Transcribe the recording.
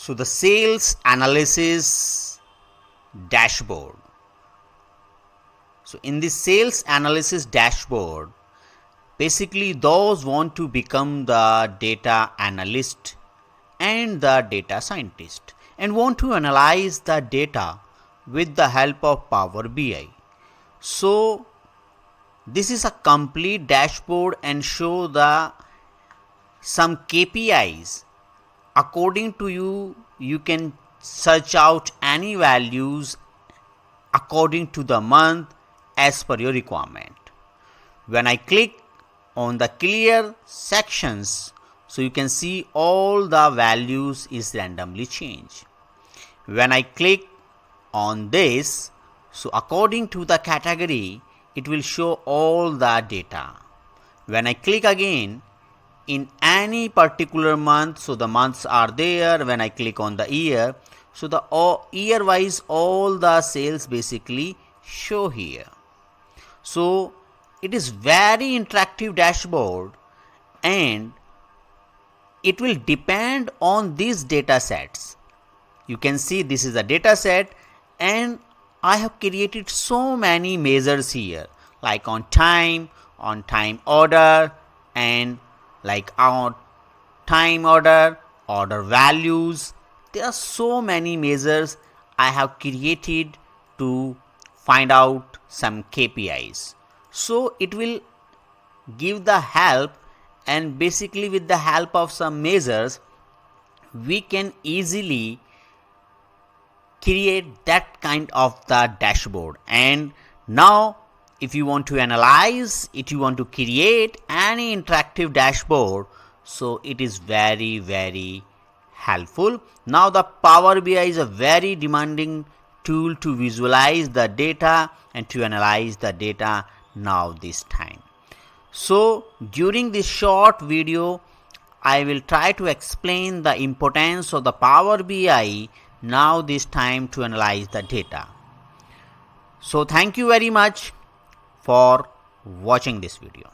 So the sales analysis dashboard. So in the sales analysis dashboard, basically those want to become the data analyst and the data scientist and want to analyze the data with the help of Power BI. So this is a complete dashboard and show the some KPIs. According to you, you can search out any values according to the month as per your requirement. When I click on the clear sections, so you can see all the values is randomly changed. When I click on this, so according to the category, it will show all the data. When I click again in any particular month, so the months are there. When I click on the year, so the year wise all the sales basically show here. So it is very interactive dashboard and it will depend on these data sets. You can see this is a data set and I have created so many measures here, like on time order, and like on time order values. There are so many measures I have created to find out some KPIs. So it will give the help, and basically with the help of some measures we can easily create that kind of the dashboard. And now if you want to analyze, if you want to create any interactive dashboard, so it is very helpful. Now the Power BI is a very demanding tool to visualize the data and to analyze the data now this time. So during this short video I will try to explain the importance of the Power BI now this time to analyze the data. So thank you very much for watching this video.